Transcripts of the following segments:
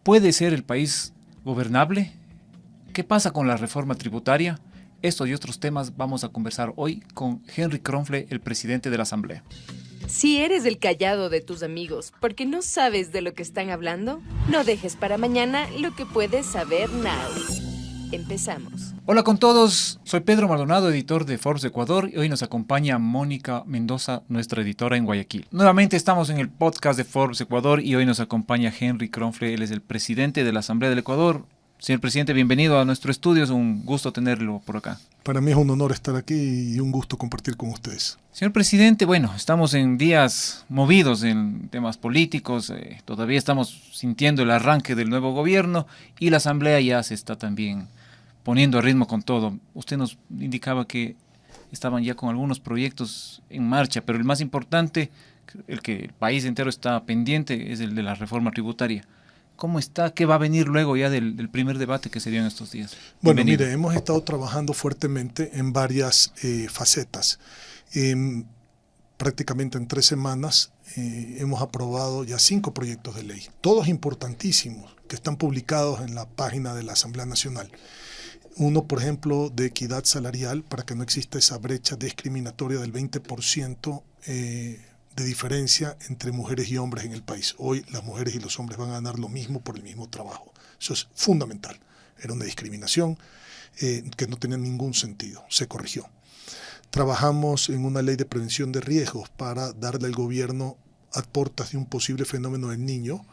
¿Puede ser el país gobernable? ¿Qué pasa con la reforma tributaria? Estos y otros temas vamos a conversar hoy con Henry Kronfle, el presidente de la Asamblea. Si eres el callado de tus amigos porque no sabes de lo que están hablando, no dejes para mañana lo que puedes saber now. Empezamos. Hola con todos, soy Pedro Maldonado, editor de Forbes Ecuador, y hoy nos acompaña Mónica Mendoza, nuestra editora en Guayaquil. Nuevamente estamos en el podcast de Forbes Ecuador y hoy nos acompaña Henry Kronfle, él es el presidente de la Asamblea del Ecuador. Señor presidente, bienvenido a nuestro estudio, es un gusto tenerlo por acá. Para mí es un honor estar aquí y un gusto compartir con ustedes. Señor presidente, bueno, estamos en días movidos en temas políticos, todavía estamos sintiendo el arranque del nuevo gobierno y la Asamblea ya se está también poniendo a ritmo con todo. Usted nos indicaba que estaban ya con algunos proyectos en marcha, pero el más importante, el que el país entero está pendiente, es el de la reforma tributaria. ¿Cómo está? ¿Qué va a venir luego ya del primer debate que se dio en estos días? Bueno, mire, hemos estado trabajando fuertemente en varias facetas. Prácticamente en 3 semanas hemos aprobado ya 5 proyectos de ley, todos importantísimos, que están publicados en la página de la Asamblea Nacional. Uno, por ejemplo, de equidad salarial, para que no exista esa brecha discriminatoria del 20% de diferencia entre mujeres y hombres en el país. Hoy las mujeres y los hombres van a ganar lo mismo por el mismo trabajo. Eso es fundamental. Era una discriminación que no tenía ningún sentido. Se corrigió. Trabajamos en una ley de prevención de riesgos para darle al gobierno, a portas de un posible fenómeno del Niño,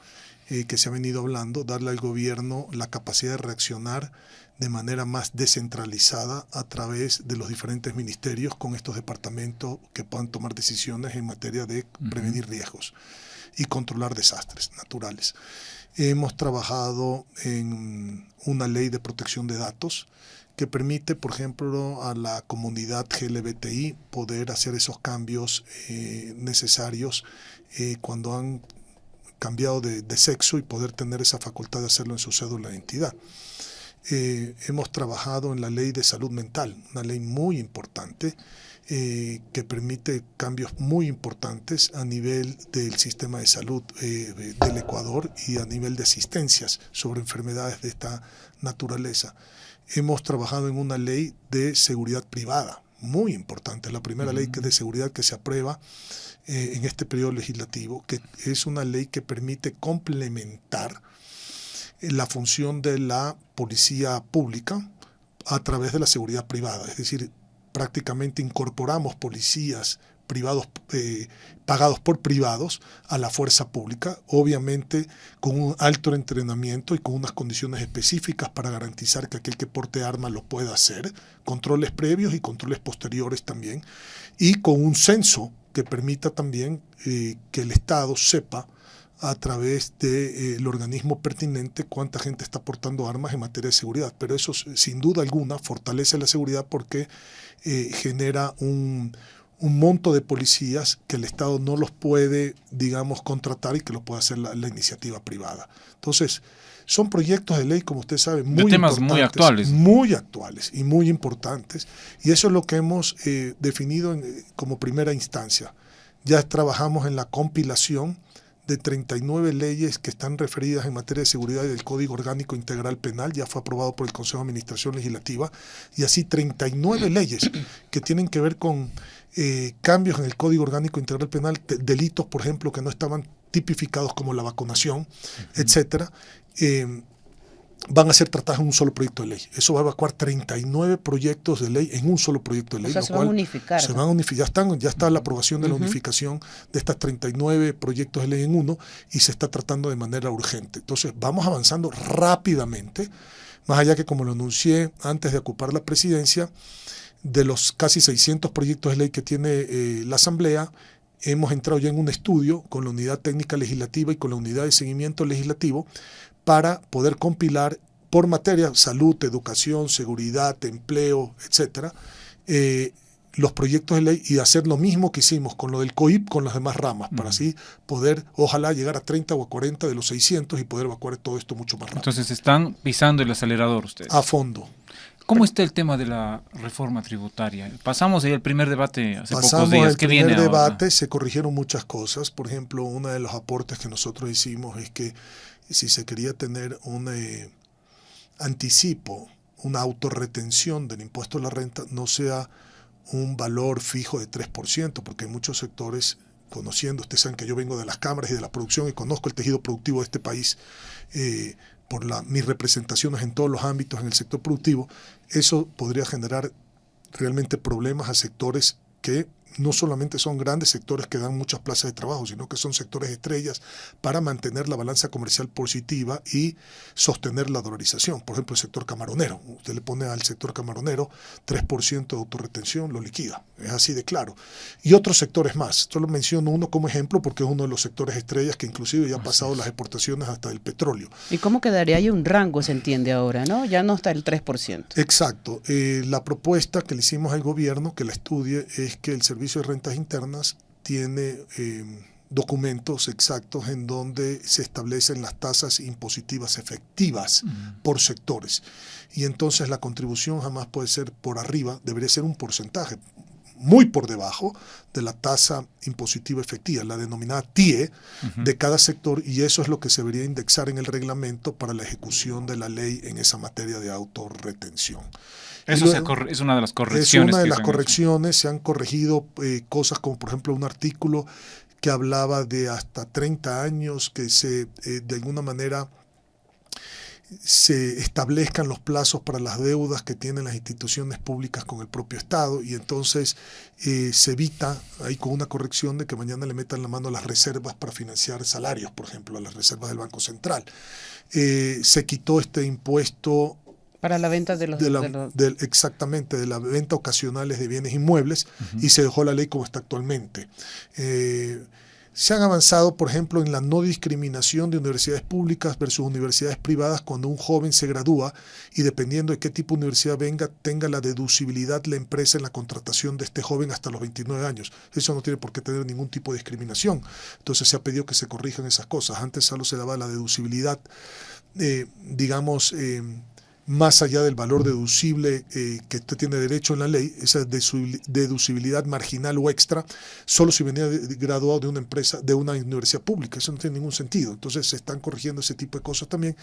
que se ha venido hablando, darle al gobierno la capacidad de reaccionar de manera más descentralizada a través de los diferentes ministerios con estos departamentos que puedan tomar decisiones en materia de prevenir riesgos y controlar desastres naturales. Hemos trabajado en una ley de protección de datos que permite, por ejemplo, a la comunidad LGBTI poder hacer esos cambios necesarios cuando han cambiado de sexo y poder tener esa facultad de hacerlo en su cédula de identidad. Hemos trabajado en la ley de salud mental, una ley muy importante que permite cambios muy importantes a nivel del sistema de salud del Ecuador y a nivel de asistencias sobre enfermedades de esta naturaleza. Hemos trabajado en una ley de seguridad privada, muy importante, la primera ley de seguridad que se aprueba en este periodo legislativo, que es una ley que permite complementar la función de la policía pública a través de la seguridad privada. Es decir, prácticamente incorporamos policías privados pagados por privados a la fuerza pública, obviamente con un alto entrenamiento y con unas condiciones específicas para garantizar que aquel que porte armas lo pueda hacer, controles previos y controles posteriores también, y con un censo que permita también que el Estado sepa a través del organismo pertinente cuánta gente está portando armas en materia de seguridad. Pero eso sin duda alguna fortalece la seguridad porque genera un monto de policías que el Estado no los puede, digamos, contratar y que lo puede hacer la iniciativa privada. Entonces, son proyectos de ley, como usted sabe, muy temas muy actuales. Muy actuales y muy importantes. Y eso es lo que hemos definido como primera instancia. Ya trabajamos en la compilación de 39 leyes que están referidas en materia de seguridad y del Código Orgánico Integral Penal, ya fue aprobado por el Consejo de Administración Legislativa, y así 39 leyes que tienen que ver con cambios en el Código Orgánico Integral Penal, delitos, por ejemplo, que no estaban tipificados como la vacunación, etcétera, van a ser tratados en un solo proyecto de ley. Eso va a evacuar 39 proyectos de ley en un solo proyecto de ley. O sea, se van a unificar. Se van a unificar. Ya está la aprobación de la unificación de estas 39 proyectos de ley en uno y se está tratando de manera urgente. Entonces, vamos avanzando rápidamente, más allá que, como lo anuncié antes de ocupar la presidencia, de los casi 600 proyectos de ley que tiene la Asamblea, hemos entrado ya en un estudio con la Unidad Técnica Legislativa y con la Unidad de Seguimiento Legislativo para poder compilar por materia, salud, educación, seguridad, empleo, etcétera, los proyectos de ley y hacer lo mismo que hicimos con lo del COIP con las demás ramas, para así poder, ojalá, llegar a 30 o a 40 de los 600 y poder evacuar todo esto mucho más rápido. Entonces están pisando el acelerador ustedes. A fondo. ¿Cómo está el tema de la reforma tributaria? Pasamos ahí el primer debate hace pocos días. ¿Qué viene ahora? Pasamos el primer debate, se corrigieron muchas cosas. Por ejemplo, uno de los aportes que nosotros hicimos es que si se quería tener un anticipo, una autorretención del impuesto a la renta, no sea un valor fijo de 3%, porque hay muchos sectores, conociendo, ustedes saben que yo vengo de las cámaras y de la producción y conozco el tejido productivo de este país, por mis representaciones en todos los ámbitos en el sector productivo, eso podría generar realmente problemas a sectores que no solamente son grandes sectores que dan muchas plazas de trabajo, sino que son sectores estrellas para mantener la balanza comercial positiva y sostener la dolarización. Por ejemplo, el sector camaronero. Usted le pone al sector camaronero 3% de autorretención, lo liquida. Es así de claro. Y otros sectores más. Solo menciono uno como ejemplo porque es uno de los sectores estrellas que inclusive ya ha pasado las exportaciones hasta el petróleo. ¿Y cómo quedaría ahí un rango, se entiende ahora, ¿no? Ya no está el 3%. Exacto. La propuesta que le hicimos al gobierno, que la estudie, es que el Servicio de Rentas Internas tiene documentos exactos en donde se establecen las tasas impositivas efectivas por sectores. Y entonces la contribución jamás puede ser por arriba, debería ser un porcentaje muy por debajo de la tasa impositiva efectiva, la denominada TIE, de cada sector, y eso es lo que se debería indexar en el reglamento para la ejecución de la ley en esa materia de autorretención. Eso es una de las correcciones. Es una de las correcciones, se han corregido cosas como por ejemplo un artículo que hablaba de hasta 30 años que de alguna manera se establezcan los plazos para las deudas que tienen las instituciones públicas con el propio Estado, y entonces se evita ahí con una corrección de que mañana le metan la mano a las reservas para financiar salarios, por ejemplo, a las reservas del Banco Central. Se quitó este impuesto para la venta exactamente, de la venta ocasionales de bienes inmuebles, y se dejó la ley como está actualmente. Se han avanzado, por ejemplo, en la no discriminación de universidades públicas versus universidades privadas cuando un joven se gradúa y dependiendo de qué tipo de universidad venga, tenga la deducibilidad la empresa en la contratación de este joven hasta los 29 años. Eso no tiene por qué tener ningún tipo de discriminación. Entonces se ha pedido que se corrijan esas cosas. Antes solo se daba la deducibilidad, más allá del valor deducible que usted tiene derecho en la ley, esa deducibilidad marginal o extra, solo si venía graduado de una empresa, de una universidad pública. Eso no tiene ningún sentido. Entonces se están corrigiendo ese tipo de cosas también.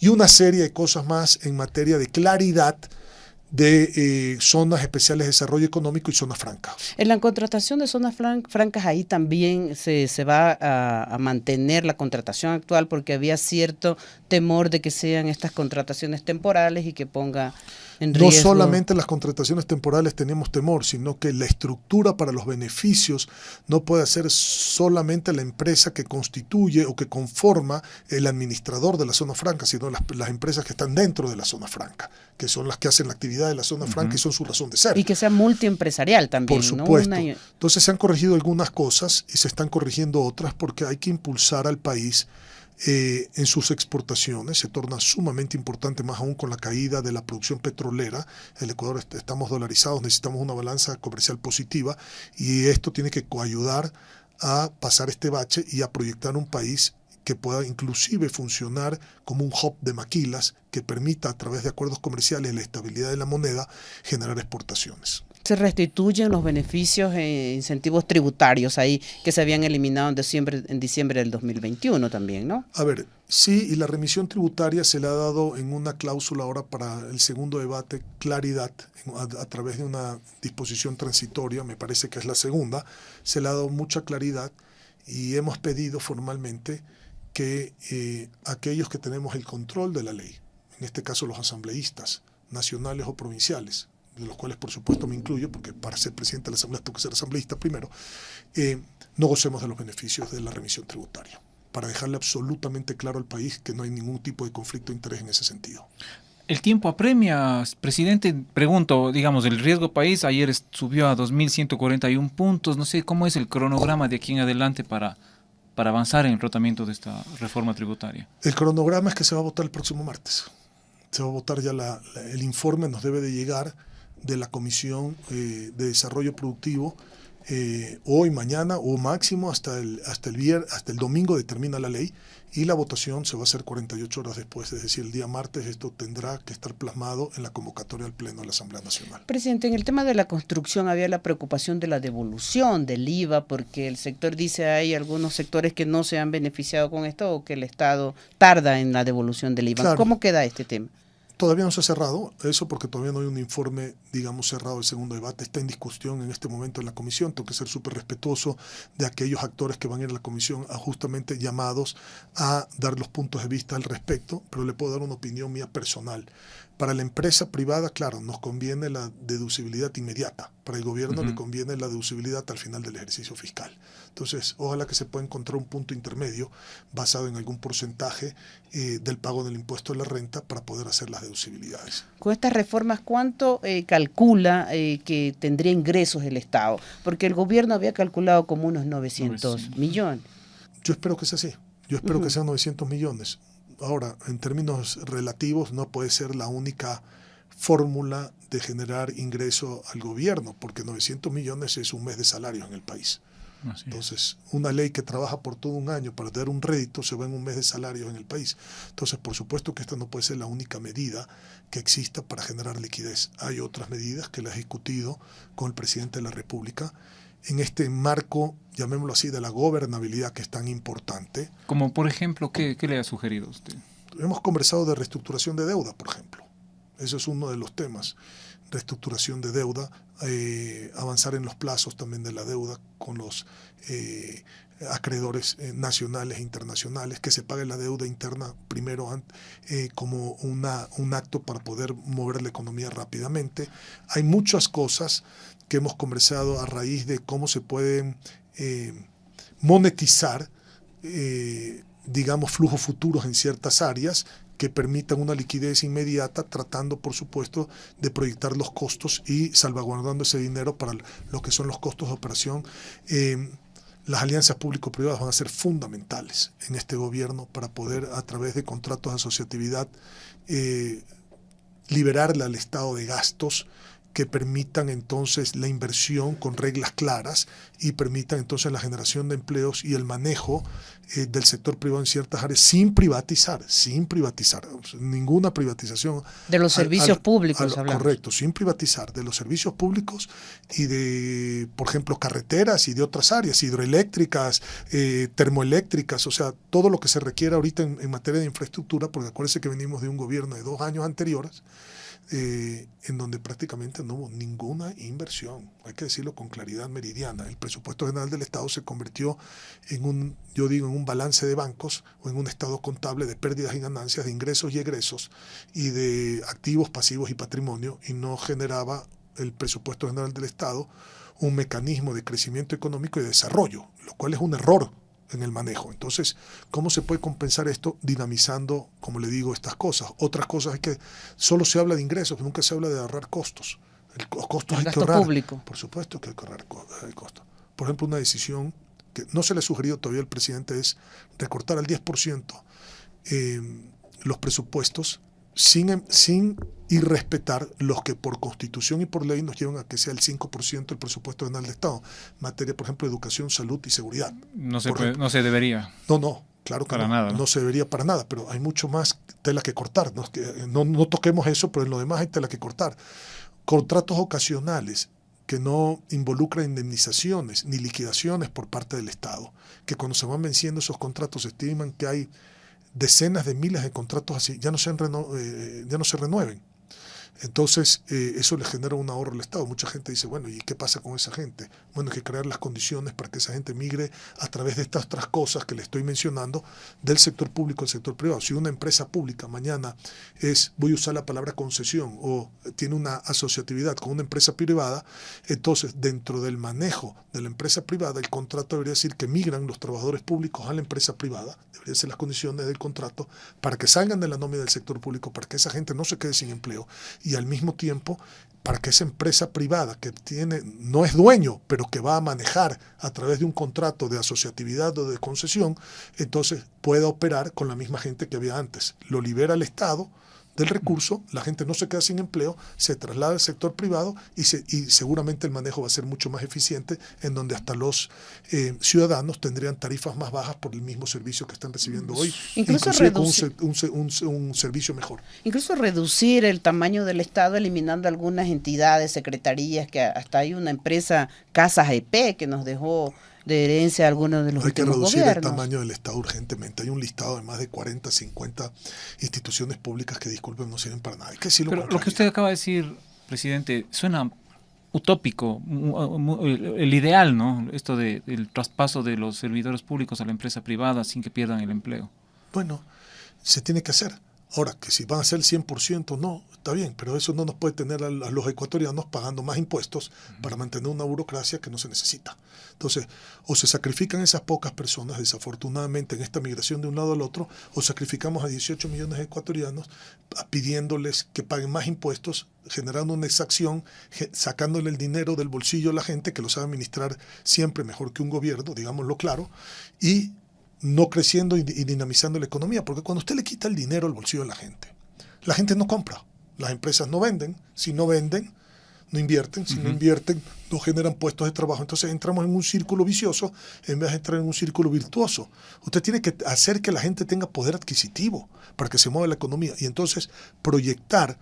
Y una serie de cosas más en materia de claridad de zonas especiales de desarrollo económico y zonas francas. En la contratación de zonas francas, ahí también se va a mantener la contratación actual, porque había cierto temor de que sean estas contrataciones temporales y que ponga en riesgo. No solamente las contrataciones temporales tenemos temor, sino que la estructura para los beneficios no puede ser solamente la empresa que constituye o que conforma el administrador de la zona franca, sino las empresas que están dentro de la zona franca, que son las que hacen la actividad de la zona franca y son su razón de ser. Y que sea multiempresarial también. Por supuesto. ¿No? Entonces se han corregido algunas cosas y se están corrigiendo otras porque hay que impulsar al país en sus exportaciones. Se torna sumamente importante, más aún con la caída de la producción petrolera. El Ecuador estamos dolarizados, necesitamos una balanza comercial positiva y esto tiene que coayudar a pasar este bache y a proyectar un país que pueda inclusive funcionar como un hub de maquilas que permita a través de acuerdos comerciales y la estabilidad de la moneda generar exportaciones. Se restituyen los beneficios e incentivos tributarios ahí que se habían eliminado en diciembre del 2021 también, ¿no? A ver, sí, y la remisión tributaria se le ha dado en una cláusula ahora para el segundo debate, claridad, a través de una disposición transitoria, me parece que es la segunda, se le ha dado mucha claridad y hemos pedido formalmente que aquellos que tenemos el control de la ley, en este caso los asambleístas, nacionales o provinciales, de los cuales por supuesto me incluyo, porque para ser presidente de la Asamblea tengo que ser asambleísta primero, no gocemos de los beneficios de la remisión tributaria, para dejarle absolutamente claro al país que no hay ningún tipo de conflicto de interés en ese sentido. El tiempo apremia, presidente. Pregunto, digamos, el riesgo país ayer subió a 2.141 puntos, no sé cómo es el cronograma de aquí en adelante para avanzar en el tratamiento de esta reforma tributaria. El cronograma es que se va a votar el próximo martes. Se va a votar ya el informe, nos debe de llegar de la Comisión de Desarrollo Productivo hoy, mañana o máximo hasta el domingo determina la ley, y la votación se va a hacer 48 horas después, es decir, el día martes esto tendrá que estar plasmado en la convocatoria al Pleno de la Asamblea Nacional. Presidente, en el tema de la construcción había la preocupación de la devolución del IVA, porque el sector dice hay algunos sectores que no se han beneficiado con esto o que el Estado tarda en la devolución del IVA. Claro. ¿Cómo queda este tema? Todavía no se ha cerrado eso porque todavía no hay un informe, digamos, cerrado. El segundo debate está en discusión en este momento en la comisión. Tengo que ser súper respetuoso de aquellos actores que van a ir a la comisión justamente llamados a dar los puntos de vista al respecto, pero le puedo dar una opinión mía personal. Para la empresa privada, claro, nos conviene la deducibilidad inmediata. Para el gobierno le conviene la deducibilidad al final del ejercicio fiscal. Entonces, ojalá que se pueda encontrar un punto intermedio basado en algún porcentaje del pago del impuesto de la renta para poder hacer las deducibilidades. Con estas reformas, ¿cuánto calcula que tendría ingresos el Estado? Porque el gobierno había calculado como unos 900 millones. Yo espero que sea así. Yo espero que sean 900 millones. Ahora, en términos relativos, no puede ser la única fórmula de generar ingreso al gobierno, porque 900 millones es un mes de salarios en el país. Entonces, una ley que trabaja por todo un año para dar un rédito se va en un mes de salarios en el país. Entonces, por supuesto que esta no puede ser la única medida que exista para generar liquidez. Hay otras medidas que las he discutido con el presidente de la República en este marco, llamémoslo así, de la gobernabilidad que es tan importante. Como por ejemplo, ¿qué le ha sugerido usted? Hemos conversado de reestructuración de deuda, por ejemplo. Eso es uno de los temas. Reestructuración de deuda, avanzar en los plazos también de la deuda con los acreedores nacionales e internacionales, que se pague la deuda interna primero como un acto para poder mover la economía rápidamente. Hay muchas cosas que hemos conversado a raíz de cómo se pueden monetizar, digamos, flujos futuros en ciertas áreas que permitan una liquidez inmediata, tratando, por supuesto, de proyectar los costos y salvaguardando ese dinero para lo que son los costos de operación. Las alianzas público-privadas van a ser fundamentales en este gobierno para poder, a través de contratos de asociatividad, liberarle al Estado de gastos que permitan entonces la inversión con reglas claras y permitan entonces la generación de empleos y el manejo del sector privado en ciertas áreas sin privatizar, ninguna privatización. De los servicios públicos hablamos. Correcto, sin privatizar, de los servicios públicos y de, por ejemplo, carreteras y de otras áreas, hidroeléctricas, termoeléctricas, o sea, todo lo que se requiere ahorita en materia de infraestructura, porque acuérdense que venimos de un gobierno de 2 años anteriores, en donde prácticamente no hubo ninguna inversión. Hay que decirlo con claridad meridiana. El presupuesto general del Estado se convirtió en un balance de bancos o en un estado contable de pérdidas y ganancias, de ingresos y egresos y de activos, pasivos y patrimonio, y no generaba el presupuesto general del Estado un mecanismo de crecimiento económico y de desarrollo, lo cual es un error en el manejo. Entonces, ¿cómo se puede compensar esto? Dinamizando, como le digo, estas cosas. Otras cosas es que solo se habla de ingresos, nunca se habla de ahorrar costos. Los costos hay que ahorrar. Público. Por supuesto que hay que ahorrar costos. Por ejemplo, una decisión que no se le ha sugerido todavía al presidente es recortar al 10% los presupuestos sin irrespetar los que por constitución y por ley nos llevan a que sea el 5% del presupuesto general del Estado, en materia, por ejemplo, de educación, salud y seguridad. No se debería. No, claro que para nada, ¿no? No se debería para nada, pero hay mucho más tela que cortar. No toquemos eso, pero en lo demás hay tela que cortar. Contratos ocasionales que no involucran indemnizaciones ni liquidaciones por parte del Estado, que cuando se van venciendo esos contratos se estiman que hay decenas de miles de contratos así, ya no se renueven. Entonces, eso le genera un ahorro al Estado. Mucha gente dice, bueno, ¿y qué pasa con esa gente? Bueno, hay que crear las condiciones para que esa gente migre a través de estas otras cosas que le estoy mencionando, del sector público al sector privado. Si una empresa pública mañana voy a usar la palabra concesión, o tiene una asociatividad con una empresa privada, entonces, dentro del manejo de la empresa privada, el contrato debería decir que migran los trabajadores públicos a la empresa privada, deberían ser las condiciones del contrato, para que salgan de la nómina del sector público, para que esa gente no se quede sin empleo, y al mismo tiempo para que esa empresa privada que no es dueño, pero que va a manejar a través de un contrato de asociatividad o de concesión, entonces pueda operar con la misma gente que había antes. Lo libera el Estado del recurso, la gente no se queda sin empleo, se traslada al sector privado y seguramente el manejo va a ser mucho más eficiente, en donde hasta los ciudadanos tendrían tarifas más bajas por el mismo servicio que están recibiendo hoy, incluso con un servicio mejor. Incluso reducir el tamaño del Estado, eliminando algunas entidades, secretarías, que hasta hay una empresa, Casas EP, que nos dejó de herencia algunos de los últimos gobiernos. Hay que reducir el tamaño del Estado urgentemente. Hay un listado de más de 40, 50 instituciones públicas que, disculpen, no sirven para nada. Hay que decirlo. Pero lo que usted acaba de decir, presidente, suena utópico, el ideal, ¿no? Esto del traspaso de los servidores públicos a la empresa privada sin que pierdan el empleo. Bueno, se tiene que hacer. Ahora, que si van a ser 100%, no, está bien, pero eso no nos puede tener a los ecuatorianos pagando más impuestos para mantener una burocracia que no se necesita. Entonces, o se sacrifican esas pocas personas, desafortunadamente, en esta migración de un lado al otro, o sacrificamos a 18 millones de ecuatorianos pidiéndoles que paguen más impuestos, generando una exacción, sacándole el dinero del bolsillo a la gente, que lo sabe administrar siempre mejor que un gobierno, digámoslo claro, y no creciendo y dinamizando la economía, porque cuando usted le quita el dinero al bolsillo de la gente no compra, las empresas no venden, si no venden, no invierten, si no invierten, no generan puestos de trabajo, entonces entramos en un círculo vicioso en vez de entrar en un círculo virtuoso. Usted tiene que hacer que la gente tenga poder adquisitivo para que se mueva la economía y entonces proyectar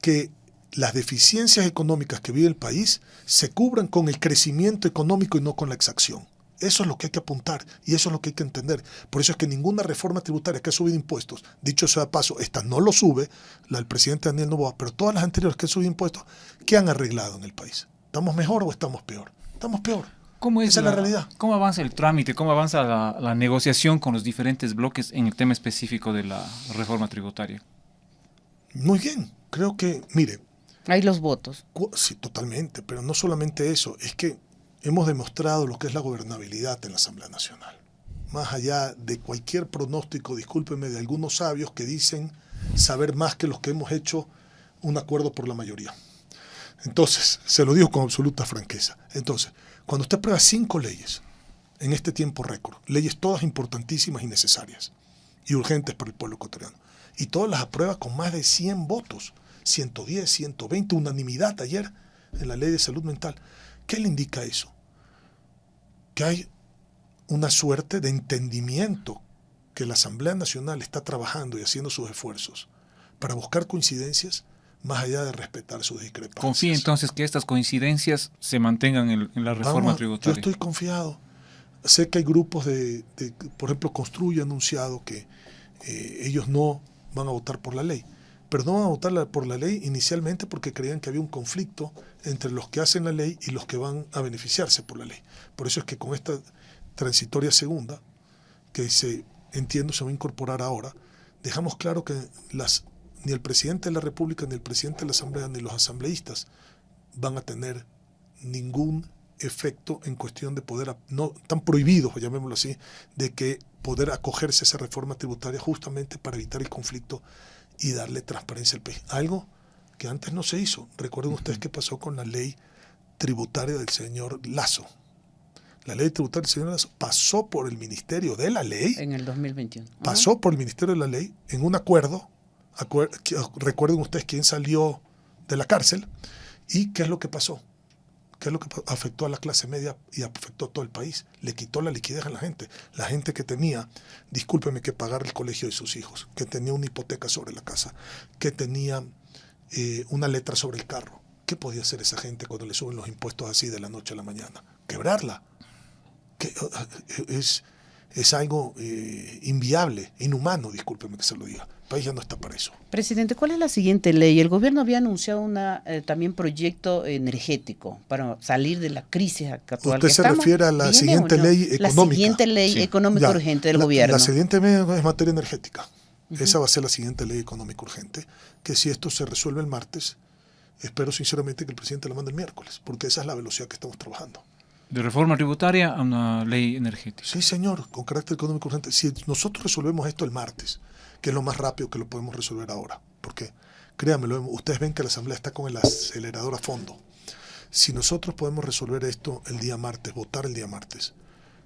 que las deficiencias económicas que vive el país se cubran con el crecimiento económico y no con la exacción. Eso es lo que hay que apuntar y eso es lo que hay que entender. Por eso es que ninguna reforma tributaria que ha subido impuestos, dicho sea de paso, esta no lo sube, la del presidente Daniel Noboa, pero todas las anteriores que han subido impuestos, ¿qué han arreglado en el país? ¿Estamos mejor o estamos peor? Estamos peor. Esa es la realidad. ¿Cómo avanza el trámite? ¿Cómo avanza la negociación con los diferentes bloques en el tema específico de la reforma tributaria? Muy bien. Creo que, mire. Hay los votos. Sí, totalmente. Pero no solamente eso. Es que hemos demostrado lo que es la gobernabilidad en la Asamblea Nacional. Más allá de cualquier pronóstico, discúlpeme, de algunos sabios que dicen saber más que los que hemos hecho un acuerdo por la mayoría. Entonces, se lo digo con absoluta franqueza. Entonces, cuando usted aprueba 5 leyes en este tiempo récord, leyes todas importantísimas y necesarias y urgentes para el pueblo ecuatoriano, y todas las aprueba con más de 100 votos, 110, 120, unanimidad ayer en la ley de salud mental, ¿qué le indica eso? Que hay una suerte de entendimiento que la Asamblea Nacional está trabajando y haciendo sus esfuerzos para buscar coincidencias más allá de respetar sus discrepancias. ¿Confía entonces que estas coincidencias se mantengan en la reforma tributaria? Yo estoy confiado. Sé que hay grupos por ejemplo, Construye ha anunciado que ellos no van a votar por la ley. Pero no van a votar por la ley inicialmente porque creían que había un conflicto entre los que hacen la ley y los que van a beneficiarse por la ley. Por eso es que con esta transitoria segunda, que entiendo se va a incorporar ahora, dejamos claro que ni el presidente de la República, ni el presidente de la Asamblea, ni los asambleístas van a tener ningún efecto en cuestión de poder, no están prohibidos, llamémoslo así, de que poder acogerse a esa reforma tributaria justamente para evitar el conflicto y darle transparencia al país. Algo que antes no se hizo. Recuerden ustedes qué pasó con la ley tributaria del señor Lasso. La ley tributaria del señor Lasso pasó por el Ministerio de la Ley. En el 2021. Pasó por el Ministerio de la Ley en un acuerdo. Recuerden ustedes quién salió de la cárcel y qué es lo que pasó. ¿Qué es lo que afectó a la clase media y afectó a todo el país? Le quitó la liquidez a la gente. La gente que tenía, discúlpeme, que pagar el colegio de sus hijos, que tenía una hipoteca sobre la casa, que tenía una letra sobre el carro. ¿Qué podía hacer esa gente cuando le suben los impuestos así de la noche a la mañana? Quebrarla. Es algo inviable, inhumano, discúlpeme que se lo diga. El país ya no está para eso. Presidente, ¿cuál es la siguiente ley? El gobierno había anunciado también proyecto energético para salir de la crisis actual. ¿Usted se refiere a la siguiente ley económica? La siguiente ley económica urgente del gobierno. La siguiente ley es materia energética. Esa va a ser la siguiente ley económica urgente, que si esto se resuelve el martes, espero sinceramente que el presidente la mande el miércoles, porque esa es la velocidad que estamos trabajando. De reforma tributaria a una ley energética. Sí, señor, con carácter económico urgente. Si nosotros resolvemos esto el martes, que es lo más rápido que lo podemos resolver ahora, porque créanmelo, ustedes ven que la Asamblea está con el acelerador a fondo. Si nosotros podemos resolver esto el día martes, votar el día martes,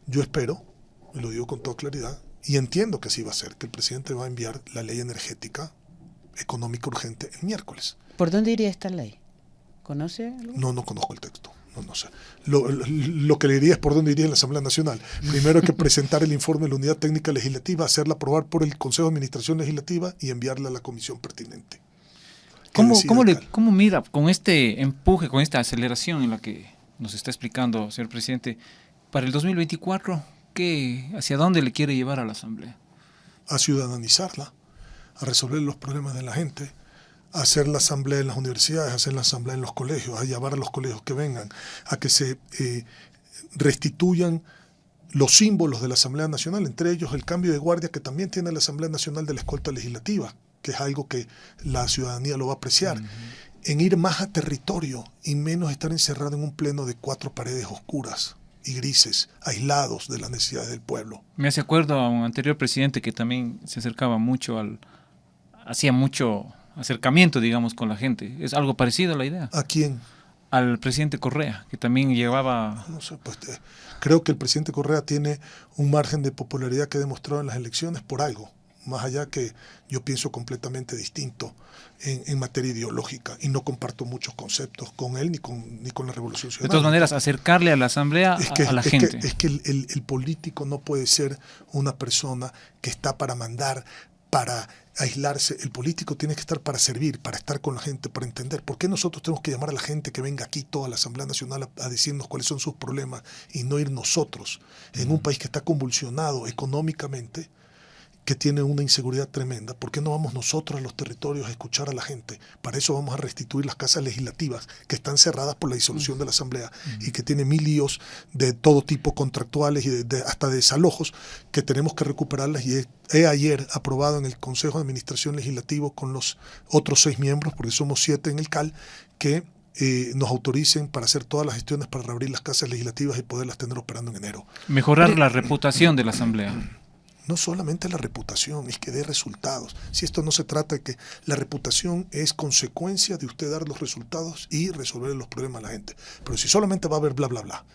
yo espero, y lo digo con toda claridad, y entiendo que así va a ser, que el presidente va a enviar la ley energética económica urgente el miércoles. ¿Por dónde iría esta ley? ¿Conoce algo? No conozco el texto. No sé. Lo que le diría es por dónde iría en la Asamblea Nacional. Primero hay que presentar el informe de la Unidad Técnica Legislativa, hacerla aprobar por el Consejo de Administración Legislativa y enviarla a la comisión pertinente. ¿Cómo mira con este empuje, con esta aceleración en la que nos está explicando, señor presidente, para el 2024, hacia dónde le quiere llevar a la Asamblea? A ciudadanizarla, a resolver los problemas de la gente, a hacer la asamblea en las universidades, a hacer la asamblea en los colegios, a llamar a los colegios que vengan, a que se restituyan los símbolos de la Asamblea Nacional, entre ellos el cambio de guardia que también tiene la Asamblea Nacional de la escolta legislativa, que es algo que la ciudadanía lo va a apreciar, en ir más a territorio y menos estar encerrado en un pleno de 4 paredes oscuras y grises, aislados de las necesidades del pueblo. Me hace acuerdo a un anterior presidente que también se acercaba mucho hacía mucho acercamiento, digamos, con la gente. ¿Es algo parecido a la idea? ¿A quién? Al presidente Correa, que también llevaba... No sé, pues creo que el presidente Correa tiene un margen de popularidad que ha demostrado en las elecciones por algo, más allá que yo pienso completamente distinto en materia ideológica y no comparto muchos conceptos con él ni con la Revolución Ciudadana. De todas maneras, acercarle a la Asamblea a la gente. Es que el político no puede ser una persona que está para mandar, para aislarse. El político tiene que estar para servir, para estar con la gente, para entender. ¿Por qué nosotros tenemos que llamar a la gente que venga aquí toda la Asamblea Nacional a decirnos cuáles son sus problemas y no ir nosotros en un país que está convulsionado económicamente, que tiene una inseguridad tremenda? ¿Por qué no vamos nosotros a los territorios a escuchar a la gente? Para eso vamos a restituir las casas legislativas que están cerradas por la disolución de la Asamblea y que tiene 1000 líos de todo tipo contractuales y hasta de desalojos que tenemos que recuperarlas. Y he ayer aprobado en el Consejo de Administración Legislativo con los otros 6 miembros, porque somos 7 en el CAL, que nos autoricen para hacer todas las gestiones para reabrir las casas legislativas y poderlas tener operando en enero. Mejorar la reputación de la Asamblea. No solamente la reputación, es que dé resultados. Si esto no se trata de que la reputación es consecuencia de usted dar los resultados y resolver los problemas a la gente. Pero si solamente va a haber bla, bla, bla,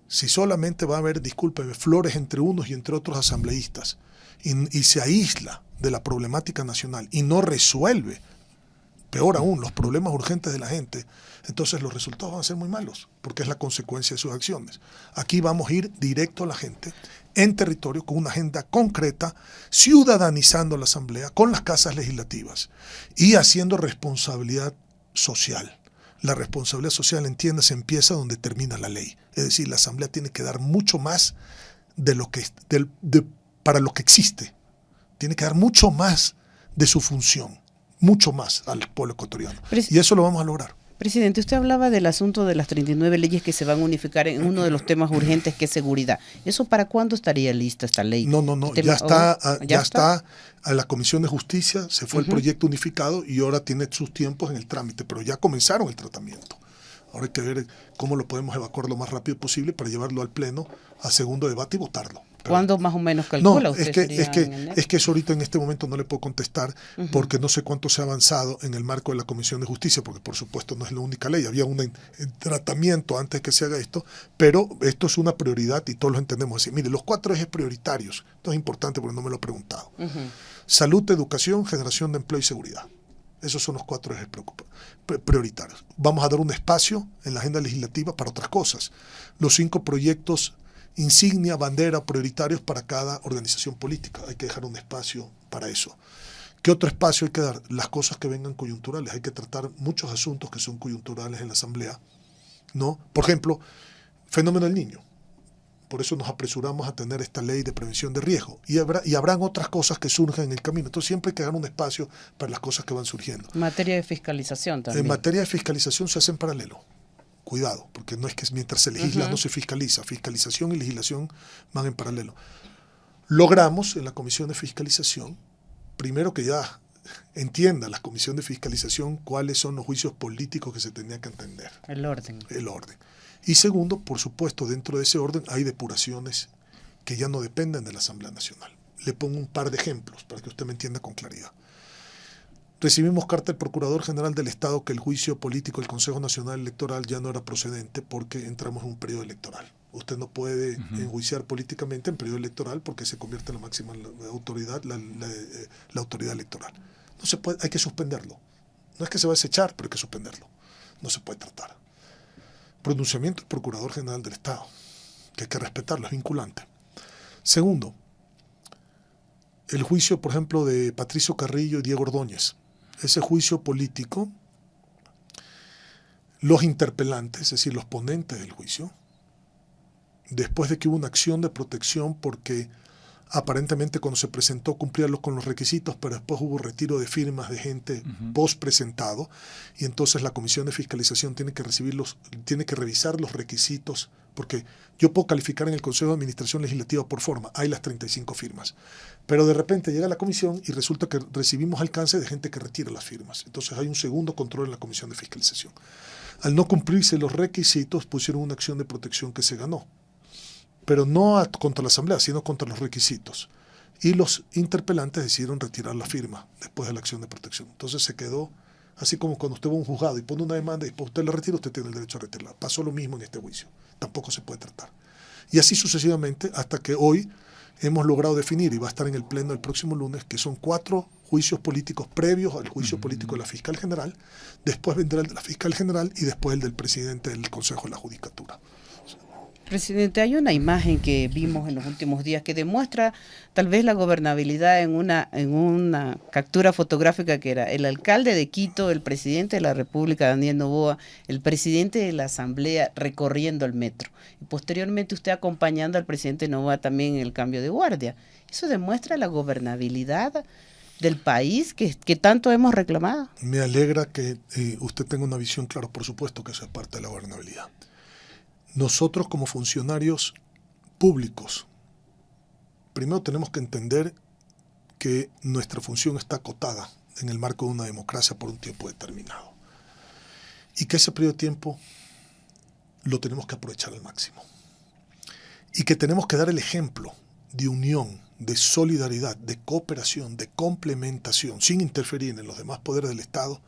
si solamente va a haber, discúlpeme, flores entre unos y entre otros asambleístas, y se aísla de la problemática nacional y no resuelve, peor aún, los problemas urgentes de la gente, entonces los resultados van a ser muy malos, porque es la consecuencia de sus acciones. Aquí vamos a ir directo a la gente, en territorio, con una agenda concreta, ciudadanizando la Asamblea, con las casas legislativas y haciendo responsabilidad social. La responsabilidad social, entiéndase, empieza donde termina la ley. Es decir, la Asamblea tiene que dar mucho más de lo que, para lo que existe. Tiene que dar mucho más de su función, mucho más al pueblo ecuatoriano. Y eso lo vamos a lograr. Presidente, usted hablaba del asunto de las 39 leyes que se van a unificar en uno de los temas urgentes, que es seguridad. ¿Eso para cuándo estaría lista esta ley? No, ya está a la Comisión de Justicia, se fue el proyecto unificado y ahora tiene sus tiempos en el trámite, pero ya comenzaron el tratamiento. Ahora hay que ver cómo lo podemos evacuar lo más rápido posible para llevarlo al Pleno a segundo debate y votarlo. ¿Cuándo más o menos calcula usted? Es que eso ahorita en este momento no le puedo contestar porque no sé cuánto se ha avanzado en el marco de la Comisión de Justicia, porque por supuesto no es la única ley, había un tratamiento antes que se haga esto, pero esto es una prioridad y todos lo entendemos así. Mire, los 4 ejes prioritarios, esto es importante porque no me lo he preguntado. Salud, educación, generación de empleo y seguridad. Esos son los 4 ejes prioritarios. Vamos a dar un espacio en la agenda legislativa para otras cosas. Los 5 proyectos insignia, bandera, prioritarios para cada organización política. Hay que dejar un espacio para eso. ¿Qué otro espacio hay que dar? Las cosas que vengan coyunturales. Hay que tratar muchos asuntos que son coyunturales en la Asamblea, ¿no? Por ejemplo, fenómeno del niño. Por eso nos apresuramos a tener esta ley de prevención de riesgo. Y habrán otras cosas que surjan en el camino. Entonces siempre hay que dar un espacio para las cosas que van surgiendo. En materia de fiscalización también. En materia de fiscalización se hace en paralelo. Cuidado, porque no es que mientras se legisla no se fiscaliza. Fiscalización y legislación van en paralelo. Logramos en la Comisión de Fiscalización, primero que ya entienda la Comisión de Fiscalización cuáles son los juicios políticos que se tenía que entender. El orden. Y segundo, por supuesto, dentro de ese orden hay depuraciones que ya no dependen de la Asamblea Nacional. Le pongo un par de ejemplos para que usted me entienda con claridad. Recibimos carta del Procurador General del Estado que el juicio político del Consejo Nacional Electoral ya no era procedente porque entramos en un periodo electoral. Usted no puede enjuiciar políticamente en periodo electoral porque se convierte en la máxima autoridad, la autoridad electoral. no se puede, hay que suspenderlo. No es que se va a desechar, pero hay que suspenderlo. No se puede tratar. Pronunciamiento del Procurador General del Estado, que hay que respetarlo, es vinculante. Segundo, el juicio, por ejemplo, de Patricio Carrillo y Diego Ordóñez. Ese juicio político, los interpelantes, es decir, los ponentes del juicio, después de que hubo una acción de protección porque aparentemente cuando se presentó cumplía con los requisitos, pero después hubo retiro de firmas de gente post presentado, y entonces la Comisión de Fiscalización tiene que revisar los requisitos, porque yo puedo calificar en el Consejo de Administración Legislativa por forma, hay las 35 firmas, pero de repente llega la comisión y resulta que recibimos alcance de gente que retira las firmas, entonces hay un segundo control en la Comisión de Fiscalización. Al no cumplirse los requisitos, pusieron una acción de protección que se ganó, pero no contra la Asamblea, sino contra los requisitos. Y los interpelantes decidieron retirar la firma después de la acción de protección. Entonces se quedó, así como cuando usted va a un juzgado y pone una demanda y después usted la retira, usted tiene el derecho a retirarla. Pasó lo mismo en este juicio. Tampoco se puede tratar. Y así sucesivamente hasta que hoy hemos logrado definir, y va a estar en el pleno el próximo lunes, que son 4 juicios políticos previos al juicio político de la fiscal general, después vendrá el de la fiscal general y después el del presidente del Consejo de la Judicatura. Presidente, hay una imagen que vimos en los últimos días que demuestra tal vez la gobernabilidad en una captura fotográfica que era el alcalde de Quito, el presidente de la República, Daniel Noboa, el presidente de la Asamblea recorriendo el metro. Y posteriormente usted acompañando al presidente Noboa también en el cambio de guardia. Eso demuestra la gobernabilidad del país que tanto hemos reclamado. Me alegra que usted tenga una visión clara, por supuesto que eso es parte de la gobernabilidad. Nosotros como funcionarios públicos, primero tenemos que entender que nuestra función está acotada en el marco de una democracia por un tiempo determinado. Y que ese periodo de tiempo lo tenemos que aprovechar al máximo. Y que tenemos que dar el ejemplo de unión, de solidaridad, de cooperación, de complementación, sin interferir en los demás poderes del Estado,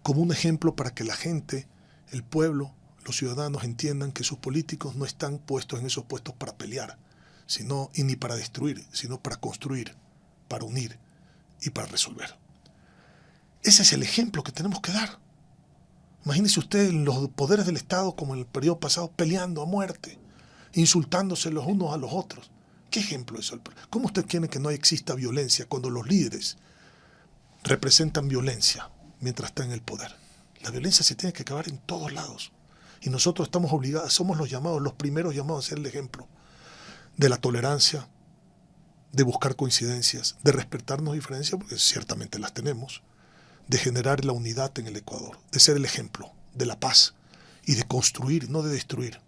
como un ejemplo para que la gente, el pueblo, los ciudadanos entiendan que sus políticos no están puestos en esos puestos para pelear, y ni para destruir, sino para construir, para unir y para resolver. Ese es el ejemplo que tenemos que dar. Imagínese usted en los poderes del Estado, como en el periodo pasado, peleando a muerte, insultándose los unos a los otros. ¿Qué ejemplo es eso? ¿Cómo usted quiere que no exista violencia cuando los líderes representan violencia mientras están en el poder? La violencia se tiene que acabar en todos lados. Y nosotros estamos obligados, somos los primeros llamados a ser el ejemplo de la tolerancia, de buscar coincidencias, de respetarnos diferencias, porque ciertamente las tenemos, de generar la unidad en el Ecuador, de ser el ejemplo de la paz y de construir, no de destruir.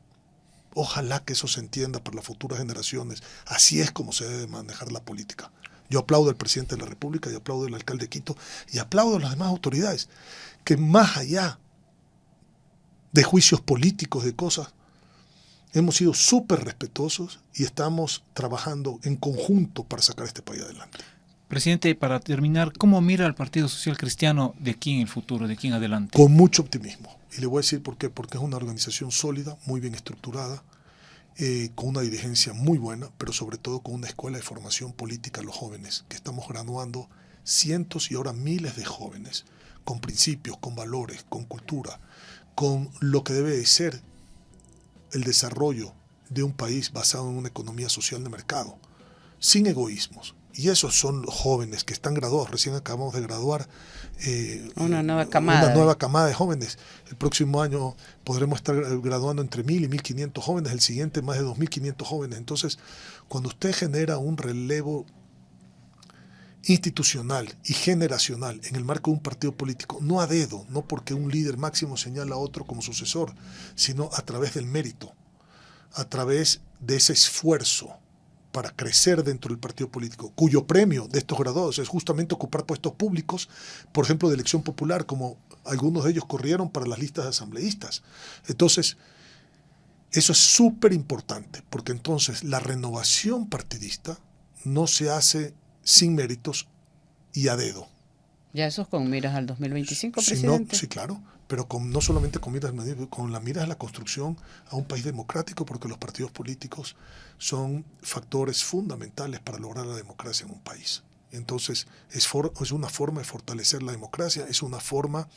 Ojalá que eso se entienda por las futuras generaciones. Así es como se debe manejar la política. Yo aplaudo al presidente de la República y aplaudo al alcalde de Quito y aplaudo a las demás autoridades que más allá de juicios políticos, de cosas, hemos sido súper respetuosos y estamos trabajando en conjunto para sacar este país adelante. Presidente, para terminar, ¿cómo mira al Partido Social Cristiano de aquí en el futuro, de aquí en adelante? Con mucho optimismo. Y le voy a decir por qué. Porque es una organización sólida, muy bien estructurada, con una dirigencia muy buena, pero sobre todo con una escuela de formación política a los jóvenes, que estamos graduando cientos y ahora miles de jóvenes, con principios, con valores, con cultura, con lo que debe de ser el desarrollo de un país basado en una economía social de mercado, sin egoísmos. Y esos son los jóvenes que están graduados, recién acabamos de graduar una nueva camada de jóvenes. El próximo año podremos estar graduando entre 1.000 y 1.500 jóvenes, el siguiente más de 2.500 jóvenes. Entonces, cuando usted genera un relevo institucional y generacional en el marco de un partido político, no a dedo, no porque un líder máximo señala a otro como sucesor, sino a través del mérito, a través de ese esfuerzo para crecer dentro del partido político, cuyo premio de estos graduados es justamente ocupar puestos públicos, por ejemplo, de elección popular, como algunos de ellos corrieron para las listas de asambleístas. Entonces, eso es súper importante, porque entonces la renovación partidista no se hace sin méritos y a dedo. Ya eso es con miras al 2025, presidente. Sí, claro, pero no solamente con miras, con la miras a la construcción a un país democrático, porque los partidos políticos son factores fundamentales para lograr la democracia en un país. Entonces, es una forma de fortalecer la democracia, es una forma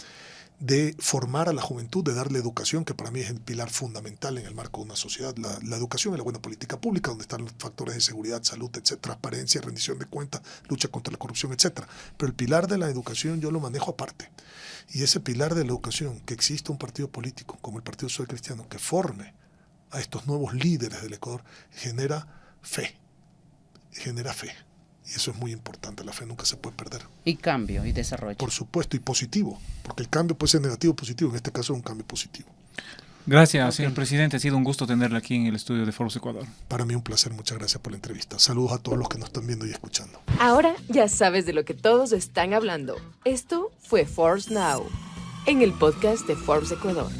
de formar a la juventud, de darle educación, que para mí es el pilar fundamental en el marco de una sociedad. La educación y la buena política pública, donde están los factores de seguridad, salud, etcétera, transparencia, rendición de cuentas, lucha contra la corrupción, etcétera. Pero el pilar de la educación yo lo manejo aparte. Y ese pilar de la educación, que exista un partido político como el Partido Social Cristiano que forme a estos nuevos líderes del Ecuador, genera fe. Y eso es muy importante, la fe nunca se puede perder. Y cambio y desarrollo. Por supuesto, y positivo, porque el cambio puede ser negativo o positivo, en este caso es un cambio positivo. Gracias, señor presidente, ha sido un gusto tenerle aquí en el estudio de Forbes Ecuador. Para mí un placer, muchas gracias por la entrevista. Saludos a todos los que nos están viendo y escuchando. Ahora ya sabes de lo que todos están hablando. Esto fue Forbes Now, en el podcast de Forbes Ecuador.